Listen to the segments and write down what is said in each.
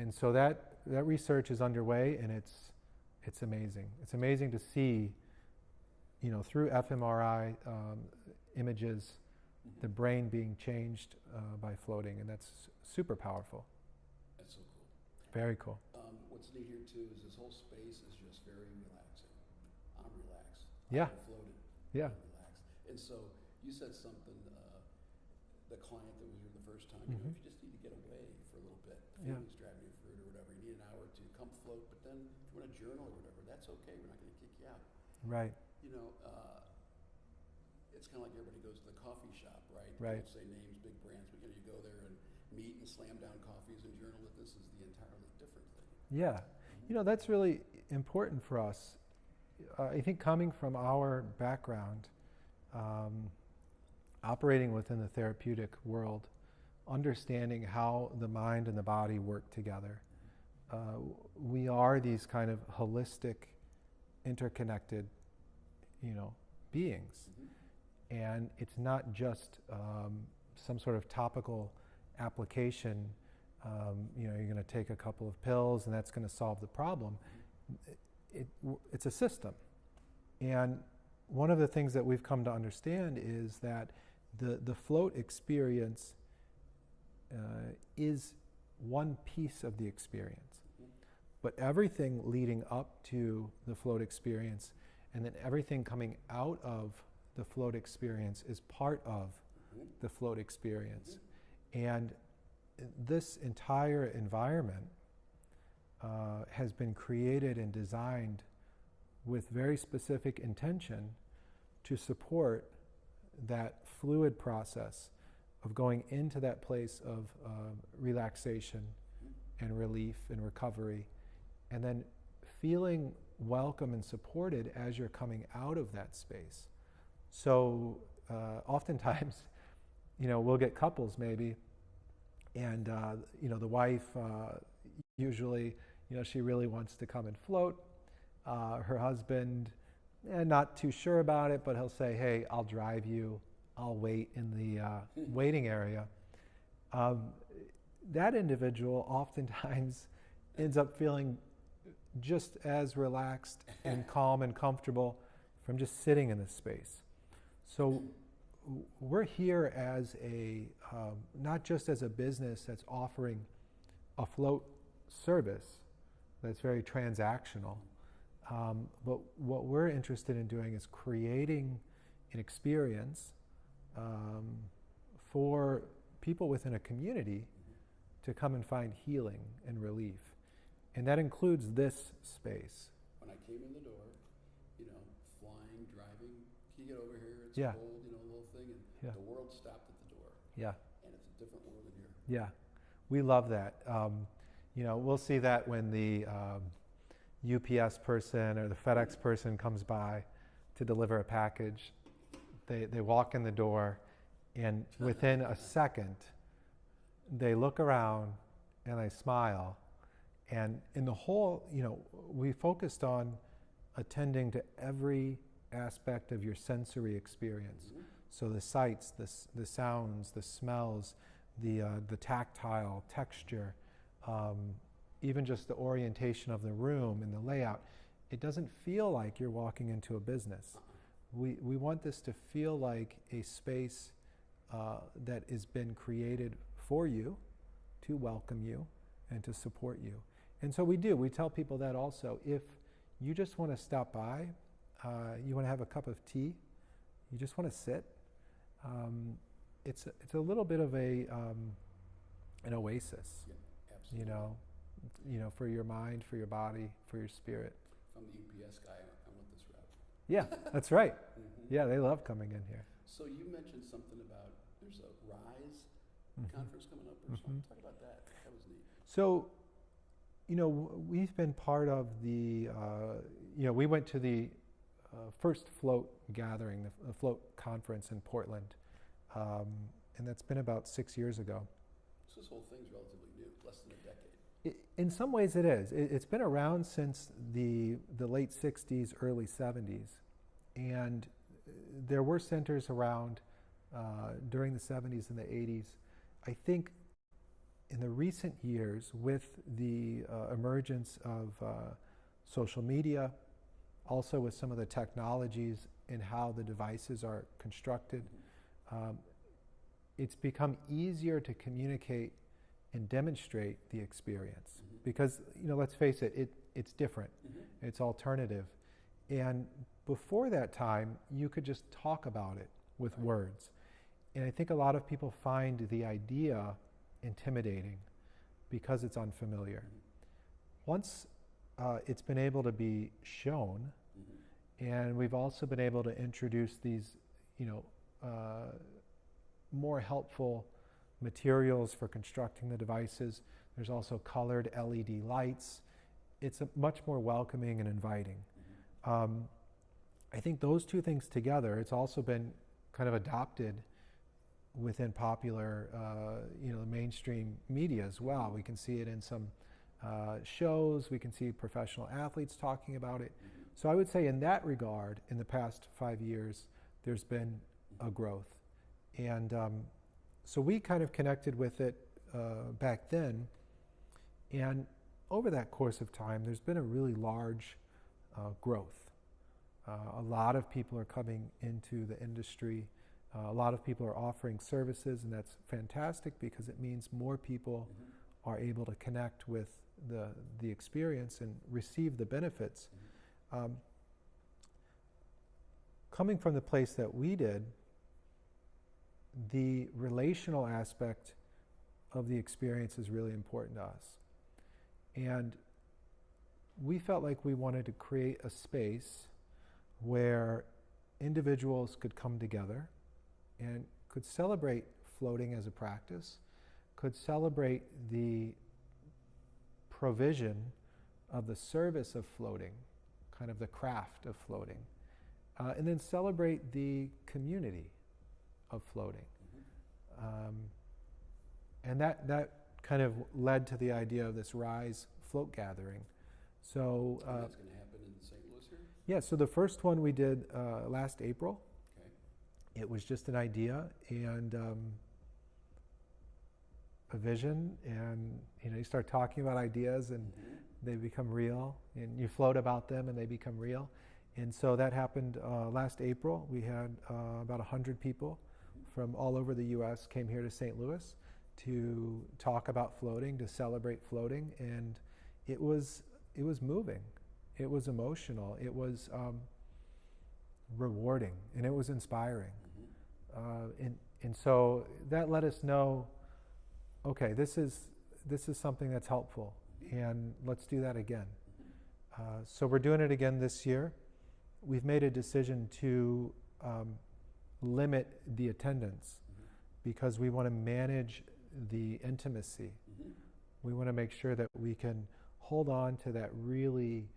And so that research is underway, and it's amazing. It's amazing to see, through fMRI images, the brain being changed by floating, and that's super powerful. That's so cool. Very cool. What's neat here too is this whole space is just very relaxing. I'm relaxed. Yeah. I'm floated. Yeah. I'm relaxed. And so you said something, the client that was here the first time, Mm-hmm. if you just need to get away for a little bit, the Yeah. feeling's driving you through it or whatever, you need an hour or two, come float, but then if you want to journal or whatever, that's okay, we're not going to kick you out. Right. It's kind of like everybody goes to the coffee shop, right? Right. Don't say names, big brands, but you go there and meet and slam down coffees and journal it. This is the entirely different thing. Yeah. That's really important for us. I think coming from our background, operating within the therapeutic world, understanding how the mind and the body work together. We are these kind of holistic, interconnected, beings. Mm-hmm. And it's not just some sort of topical application. You're going to take a couple of pills and that's going to solve the problem. It's a system. And one of the things that we've come to understand is that the float experience is one piece of the experience. But everything leading up to the float experience and then everything coming out of the float experience is part of the float experience. And this entire environment has been created and designed with very specific intention to support that fluid process of going into that place of relaxation and relief and recovery, and then feeling welcome and supported as you're coming out of that space. So oftentimes, we'll get couples maybe, and the wife usually, she really wants to come and float. Her husband, not too sure about it, but he'll say, "Hey, I'll drive you. I'll wait in the waiting area." That individual oftentimes ends up feeling just as relaxed and calm and comfortable from just sitting in this space. So we're here as not just as a business that's offering a float service that's very transactional, but what we're interested in doing is creating an experience for people within a community to come and find healing and relief. And that includes this space. When I came in the door, flying, driving, can you get over here? It's Yeah. cold, little thing, and Yeah. the world stopped at the door. Yeah. And it's a different world in here. Yeah, we love that. We'll see that when the UPS person or the FedEx person comes by to deliver a package. They walk in the door, and within a second, they look around and they smile. And in the whole, we focused on attending to every aspect of your sensory experience. Mm-hmm. So the sights, the sounds, the smells, the tactile texture, even just the orientation of the room and the layout. It doesn't feel like you're walking into a business. We want this to feel like a space that has been created for you, to welcome you, and to support you. And so we do. We tell people that also. If you just want to stop by, you want to have a cup of tea, you just want to sit, it's a little bit of an oasis. Yeah, absolutely. For your mind, for your body, for your spirit. If I'm the UPS guy, I want this route. Yeah, that's right. Mm-hmm. Yeah, they love coming in here. So you mentioned something about there's a RISE conference coming up or Mm-hmm. something. Talk about that. That was neat. So, we've been part of the, we went to the first float gathering, the float conference in Portland, and that's been about 6 years ago. So this whole thing's relatively new, less than a decade. In some ways it is. It's been around since the late 60s, early 70s, and there were centers around during the 70s and the 80s. I think in the recent years, with the emergence of social media, also with some of the technologies and how the devices are constructed, it's become easier to communicate and demonstrate the experience. Because, let's face it, it's different. It's alternative. And before that time, you could just talk about it with words. And I think a lot of people find the idea intimidating because it's unfamiliar. Once it's been able to be shown, and we've also been able to introduce these, more helpful materials for constructing the devices. There's also colored LED lights. It's much more welcoming and inviting. I think those two things together, it's also been kind of adopted within popular, mainstream media as well. We can see it in some shows. We can see professional athletes talking about it. So I would say in that regard, in the past 5 years, there's been a growth. And so we kind of connected with it back then. And over that course of time, there's been a really large growth. A lot of people are coming into the industry. A lot of people are offering services, and that's fantastic because it means more people are able to connect with the experience and receive the benefits. Coming from the place that we did, the relational aspect of the experience is really important to us. And we felt like we wanted to create a space where individuals could come together and could celebrate floating as a practice, could celebrate the provision of the service of floating, kind of the craft of floating, and then celebrate the community of floating. And that kind of led to the idea of this Rise Float Gathering. So that's going to happen in St. Louis here? Yeah, so the first one we did last April. Okay. It was just an idea and a vision, and you start talking about ideas and they become real, and you float about them and they become real. And so that happened last April. We had about 100 people from all over the U.S. came here to St. Louis to talk about floating, to celebrate floating, and it was moving. It was emotional. It was rewarding, and it was inspiring. And so that let us know, okay, this is something that's helpful, and let's do that again. So we're doing it again this year. We've made a decision to limit the attendance because we want to manage the intimacy. We want to make sure that we can hold on to that really,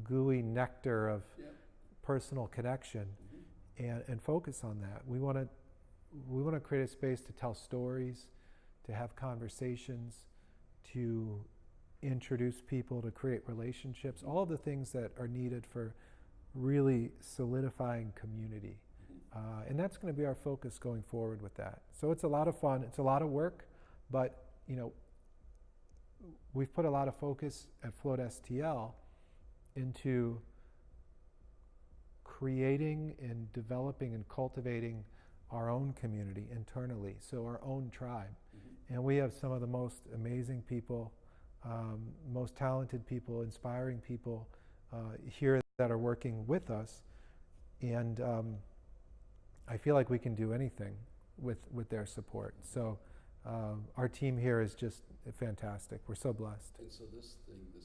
gooey nectar of personal connection and focus on that. We want to create a space to tell stories, to have conversations, to introduce people, to create relationships, all of the things that are needed for really solidifying community. And that's going to be our focus going forward with that. So it's a lot of fun. It's a lot of work, but we've put a lot of focus at Float STL into creating and developing and cultivating our own community internally, so our own tribe. And we have some of the most amazing people, most talented people, inspiring people here that are working with us. And I feel like we can do anything with their support. So our team here is just fantastic. We're so blessed. And so this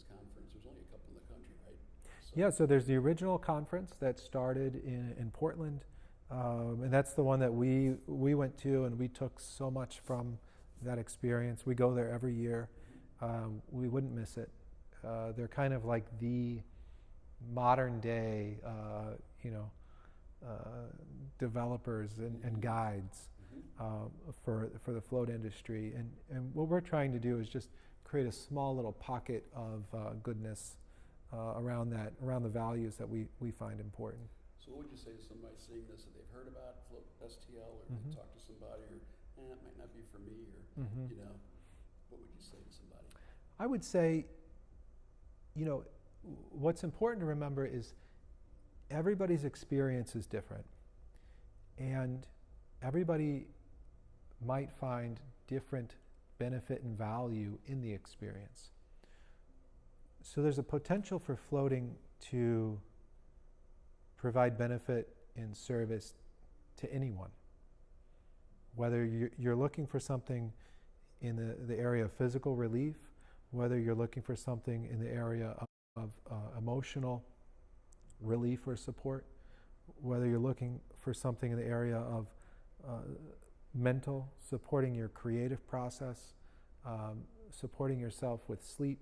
conference, there's only a couple in the country, right? So Yeah, so there's the original conference that started in Portland, and that's the one that we went to, and we took so much from that experience. We go there every year. We wouldn't miss it. They're kind of like the modern day, developers and guides for the float industry. And what we're trying to do is just create a small little pocket of goodness around the values that we find important. So what would you say to somebody seeing this, that they've heard about Float STL, or they talk to somebody, or it might not be for me, or, Mhm. you know, what would you say to somebody? I would say, you know, what's important to remember is everybody's experience is different. And everybody might find different benefit and value in the experience. So there's a potential for floating to provide benefit and service to anyone. Whether you're looking for something in the area of physical relief, whether you're looking for something in the area of emotional relief or support, whether you're looking for something in the area of mental, supporting your creative process, supporting yourself with sleep,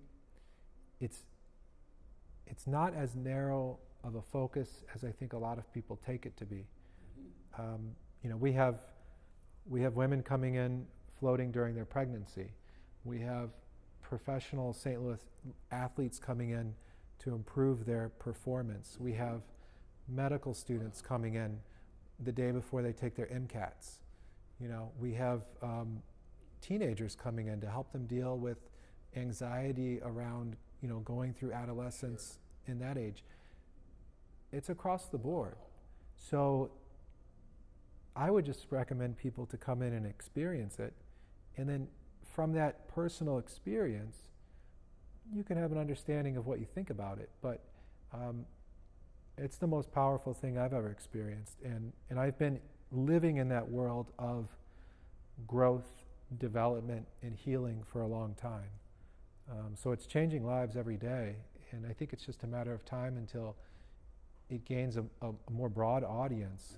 it's not as narrow of a focus as I think a lot of people take it to be. You know, we have women coming in floating during their pregnancy. We have professional St. Louis athletes coming in to improve their performance. We have medical students coming in the day before they take their MCATs. You know, we have teenagers coming in to help them deal with anxiety around, you know, going through adolescence in that age. It's across the board. So I would just recommend people to come in and experience it, and then from that personal experience, you can have an understanding of what you think about it. But it's the most powerful thing I've ever experienced, and I've been living in that world of growth, development, and healing for a long time. So it's changing lives every day, and I think it's just a matter of time until it gains a more broad audience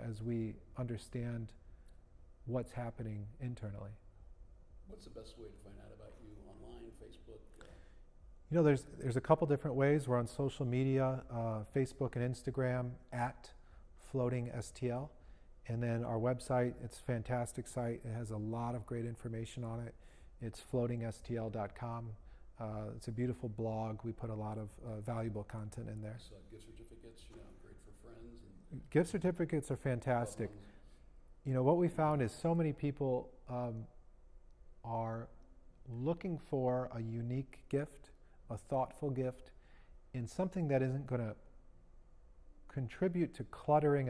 as we understand what's happening internally. What's the best way to find out about you online, Facebook? You know, there's a couple different ways. We're on social media, Facebook and Instagram at Floating STL. And then our website, it's a fantastic site. It has a lot of great information on it. It's floatingstl.com. It's a beautiful blog. We put a lot of valuable content in there. So gift certificates, you know, great for friends. And gift certificates are fantastic. You know, what we found is so many people are looking for a unique gift, a thoughtful gift, in something that isn't going to contribute to cluttering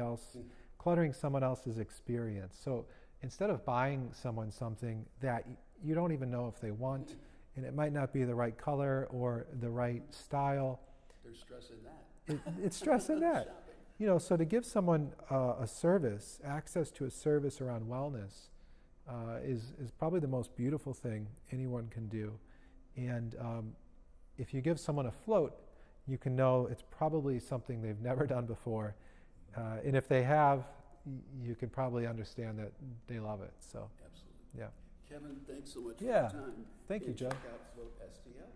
someone else's experience. So instead of buying someone something that you don't even know if they want, and it might not be the right color or the right style. There's stress in that. It's stress in that. You know, so to give someone a service, access to a service around wellness, is probably the most beautiful thing anyone can do. And if you give someone a float, you can know it's probably something they've never done before. And if they have, you can probably understand that they love it. So, absolutely. Yeah. Kevin, thanks so much for Yeah. your time. Thank you, Joe. Check out Float STL.